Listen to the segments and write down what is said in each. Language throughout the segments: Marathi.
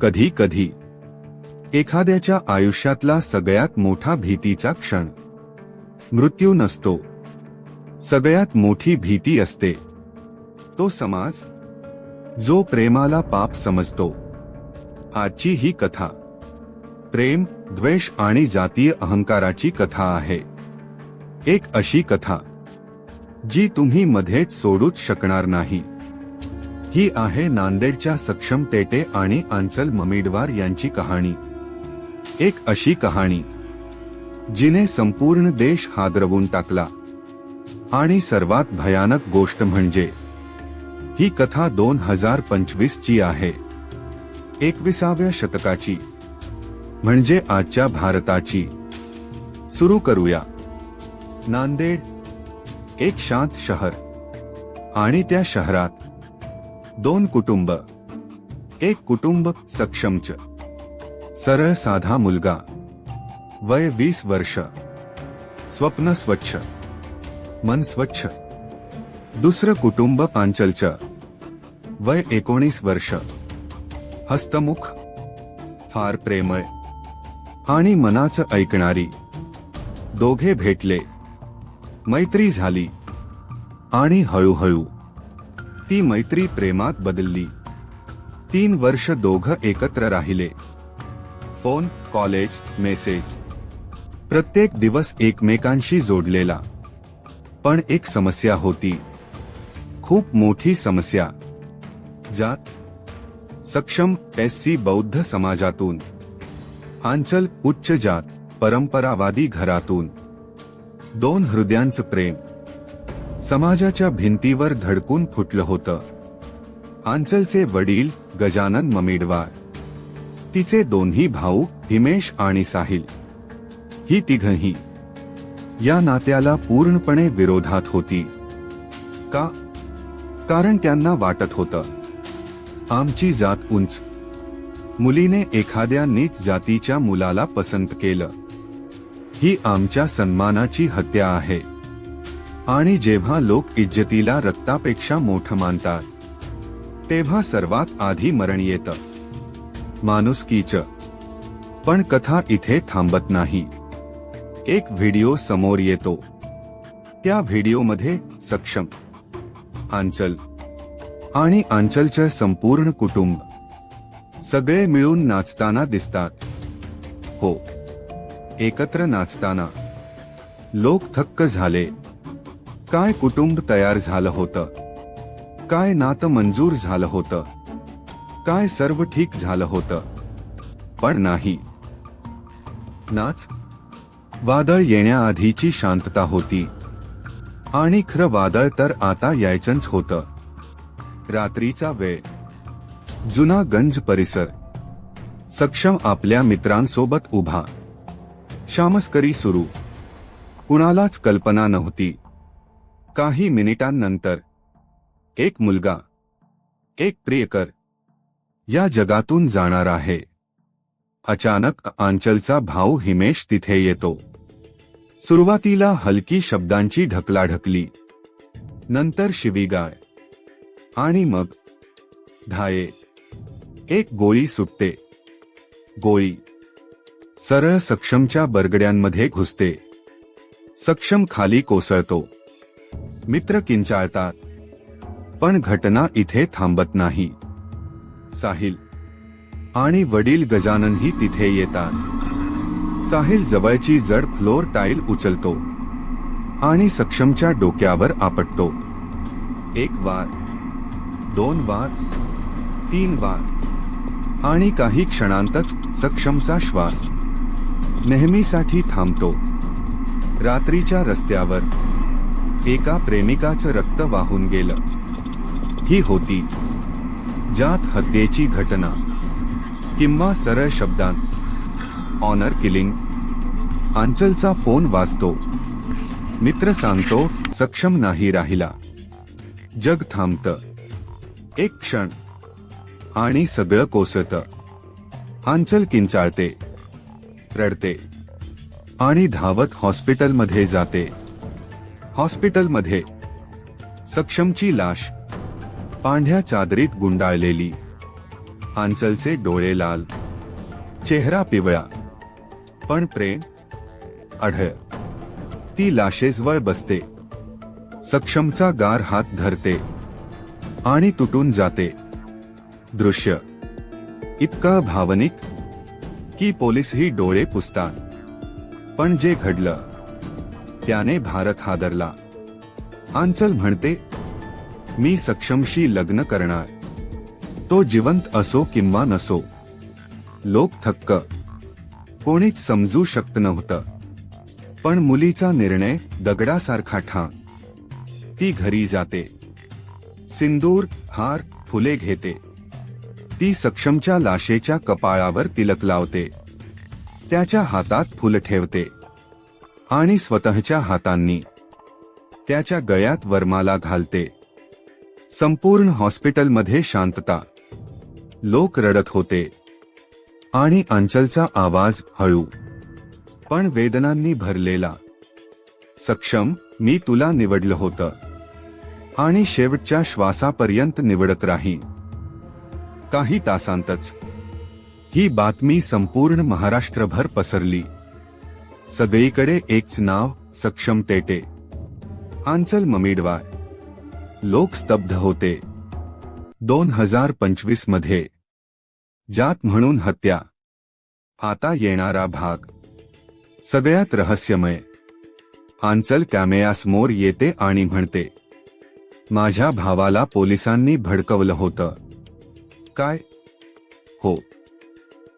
कधी कधी एखाद्याच्या आयुष्यातला सगळ्यात मोठा भीतीचा क्षण मृत्यू नसतो, सगळ्यात मोठी भीती असते तो समाज जो प्रेमाला पाप समजतो. आजची ही कथा प्रेम, द्वेष आणि जातीय अहंकाराची कथा आहे. एक अशी कथा जी तुम्ही मध्येच सोडूच शकणार नाही. ही आहे नांदेडच्या सक्षम टेटे आणि आंचल ममिडवार यांची कहाणी. एक अशी कहाणी जिने संपूर्ण देश हादरवून टाकला. आणि सर्वात भयानक गोष्ट म्हणजे ही कथा 2025 ची आहे, 21व्या शतकाची, म्हणजे आजच्या भारताची. सुरू करूया. नांदेड, एक शांत शहर, आणि त्या शहरात दोन कुटुंब. एक कुटुंब सक्षमच, सरळ साधा मुलगा, वय 20 वर्ष, स्वप्न स्वच्छ, मन स्वच्छ. दुसरं कुटुंब आंचलचं, वय 19 वर्ष, हस्तमुख, फार प्रेमळ आणि मनाचं ऐकणारी. दोघे भेटले, मैत्री झाली आणि हळूहळू ती मैत्री प्रेमात बदलली. 3 वर्ष दोघं एकत्र राहिले. फोन, कॉलेज, मेसेज, प्रत्येक दिवस एकमेकांशी जोडलेला. पण एक समस्या होती, खूप मोठी समस्या. जात. सक्षम SC बौद्ध समाजातून, आंचल उच्च जात परंपरावादी घरातून. दोन हृदयांचं प्रेम समाजाच्या भिंतीवर धडकून फुटलं होतं. आंचलचे वडील गजानन ममिडवार, तिचे दोन्ही भाऊ हिमेश आणि साहिल, ही तिघही या नात्याला पूर्णपणे विरोधात होती. का? कारण त्यांना वाटत होतं आमची जात उंच, मुलीने एखाद्या नीच जातीच्या मुलाला पसंत केलं, ही आमच्या सन्मानाची हत्या आहे. आणि जेव्हा लोक इज्जतीला रक्तापेक्षा मोठं मानतात तेव्हा सर्वात आधी मरण येतं, माणुसकीचं. पण कथा इथे थांबत नाही. एक व्हिडिओ समोर येतो. त्या व्हिडिओमध्ये सक्षम, आंचल आणि आंचलचं संपूर्ण कुटुंब सगळे मिळून नाचताना दिसतात. हो, एकत्र नाचताना. लोक थक्क झाले. काय कुटुंब तयार झालं होतं, काय नातं मंजूर झालं होतं, काय सर्व ठीक झालं होतं. पण नाही. नाच. वादळ येण्याआधीची शांतता होती, आणि खरं वादळ तर आता यायचंच होतं. रात्रीचा वेळ, जुना गंज परिसर. सक्षम आपल्या मित्रांसोबत उभा. शामस्करी सुरू. कुणालाच कल्पना नव्हती. काही मिनिटांनंतर एक मुलगा, एक प्रियकर या जगातून जाणार आहे. अचानक आंचलचा भाऊ हिमेश तिथे येतो. सुरुवातीला हलकी शब्दांची ढकलाढकली, नंतर शिवीगाळ, आणि मग धाये. एक गोळी सुटते. गोळी सरळ सक्षमच्या बरगड्यांमध्ये घुसते. सक्षम खाली कोसळतो. मित्र किंचाळतात. पण घटना इथे थांबत नाही. साहिल आणि वडील गजाननही तिथे येतात. साहिल जवळची जड फ्लोर टाईल उचलतो आणि सक्षमच्या डोक्यावर आपटतो. 1 वार, 2 वार, 3 वार, आणि काही क्षणांतच सक्षमचा श्वास नेहमीसाठी थांबतो. रात्रीच्या रस्त्यावर एका प्रेमिकाचं रक्त वाहून गेलं. ही होती जात हत्येची घटना, किंवा सरळ शब्दांत ऑनर किलिंग. आंचलचा फोन वाजतो. मित्र सांगतो सक्षम नाही राहिला. जग थांबतं. एक क्षण, आणि सगळं कोसळतं. आंचल किंचाळते, रडते, आणि धावत हॉस्पिटलमध्ये जाते. हॉस्पिटलमध्ये सक्षमची लाश पांढऱ्या चादरीत गुंडाळलेली. आंचलचे डोळे लाल, चेहरा पिवळा, पण प्रेम अढळ. ती लाशेजवळ बसते, सक्षमचा गार हात धरते आणि तुटून जाते. दृश्य इतकं भावनिक की पोलीसही डोळे पुसतात. पण जे घडलं त्याने भारत हादरला. आंचल म्हणते, मी सक्षमशी लग्न करणार, तो जिवंत असो किंवा नसो. लोक थक्क, कोणीच समजू शकत नव्हतं. पण मुलीचा निर्णय दगडासारखा ठाम. ती घरी जाते, सिंदूर, हार, फुले घेते. ती सक्षमच्या लाशेच्या कपाळावर तिलक लावते, त्याच्या हातात फुल ठेवते आणि स्वतःच्या हातांनी त्याच्या गळ्यात वरमाला घालते. संपूर्ण हॉस्पिटलमध्ये शांतता. लोक रडत होते आणि आंचलचा आवाज हळू पण वेदनांनी भरलेला. सक्षम, मी तुला निवडलं होतं आणि शेवटच्या श्वासापर्यंत निवडत राहीन. काही तासांतच ही बातमी संपूर्ण महाराष्ट्रभर पसरली. सगळीकडे एकच नाव, सक्षम टेटे. आंचल ममिडवार. लोक स्तब्ध होते. 2025 मध्ये जात म्हणून हत्या. आता येणारा भाग सगळ्यात रहस्यमय. आंचल कॅमेऱ्यासमोर येते आणि म्हणते, माझ्या भावाला पोलिसांनी भडकवलं होतं. काय? हो.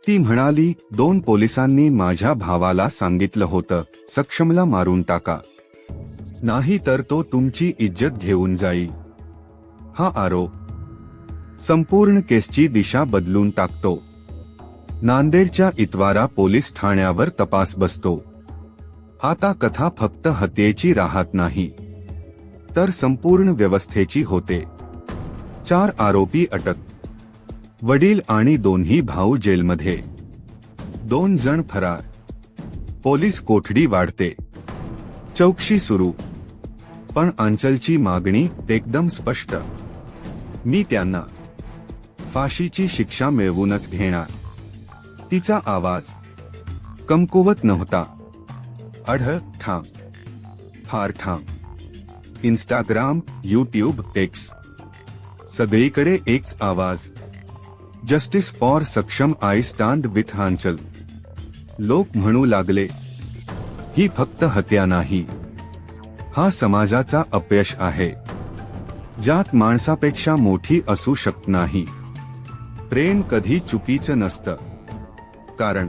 ती म्हणाली, 2 पोलिसांनी माझ्या भावाला सांगितलं होतं, सक्षमला मारून टाका, नाही तर तो तुमची इज्जत घेऊन जाईल. हा आरोप संपूर्ण केसची दिशा बदलून टाकतो. नांदेडच्या इतवारा पोलीस ठाण्यावर तपास बसतो. आता कथा फक्त हत्येची राहत नाही, तर संपूर्ण व्यवस्थेची होते. 4 आरोपी अटक, वडील आणि दोन्ही भाऊ जेलमध्ये, 2 जण फरार. पोलीस कोठडी वाढते, चौकशी सुरू. पण आंचलची मागणी एकदम स्पष्ट, मी त्यांना फाशीची शिक्षा मिळवूनच घेणार. तिचा आवाज कमकुवत नव्हता, अढळ, ठाम, फार ठाम. इंस्टाग्राम, यूट्यूब, एक्स, सगळीकडे एकच आवाज, जस्टिस फॉर सक्षम, आय स्टँड विथ आंचल. लोक म्हणू लागले, ही फक्त हत्या नाही, हा समाजाचा अपयश आहे. जात माणसापेक्षा मोठी असू शकत नाही. प्रेम कधी चुकीचं नसतं, कारण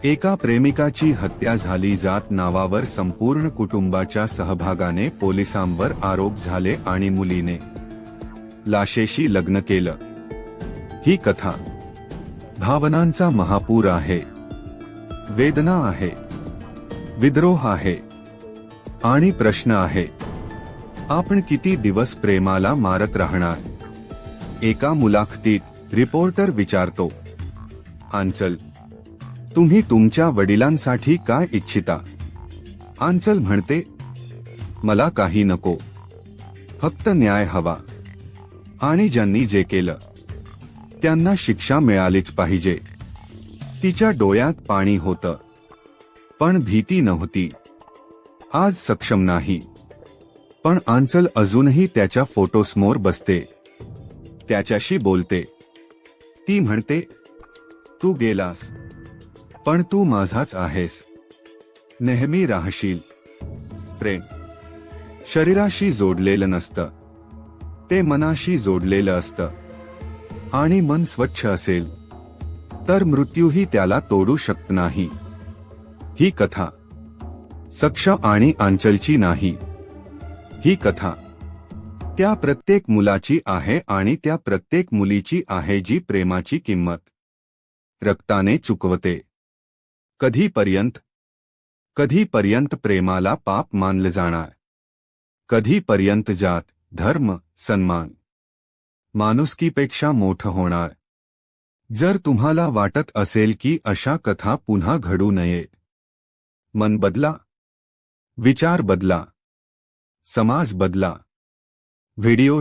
एका प्रेमिकाची हत्या झाली. जात नावावर संपूर्ण कुटुंबाच्या सहभागाने पोलिसांवर आरोप झाले आणि मुलीने लाशेशी लग्न केलं. ही कथा भावनांचा महापूर आहे. वेदना आहे, विद्रोह आहे आणि प्रश्न आहे, आपण किती दिवस प्रेमाला मारत राहणार. एका मुलाखतीत रिपोर्टर विचारतो, आंचल, तुम्ही तुमच्या वडिलांसाठी काय इच्छिता? आंचल म्हणते, मला काही नको, फक्त न्याय हवा आणि ज्यांनी जे केलं त्यांना शिक्षा मिळालीच पाहिजे. तिच्या डोळ्यात पाणी होतं, पण भीती नव्हती. आज सक्षम नाही, पण आंचल अजूनही त्याच्या फोटोसमोर बसते, त्याच्याशी बोलते. ती म्हणते, तू गेलास, पण तू माझाच आहेस, नेहमी राहशील. प्रेम शरीराशी जोडलेलं नसतं, ते मनाशी जोडलेलं असतं. आणि मन स्वच्छ असेल तर मृत्यूही त्याला तोडू शकत नाही. ही कथा सक्षम आणि आंचलची नाही, ही कथा त्या प्रत्येक मुलाची आहे आणि त्या प्रत्येक मुलीची आहे जी प्रेमाची किंमत रक्ताने चुकवते. कधीपर्यंत प्रेमाला पाप मानलं जाणार? कधीपर्यंत जात, धर्म, सन्मान, माणुसकीपेक्षा मोठं होणार? जर तुम्हाला वाटत असेल की अशा कथा पुन्हा घडू नयेत, मन बदला, विचार बदला, समाज बदला. व्हिडिओ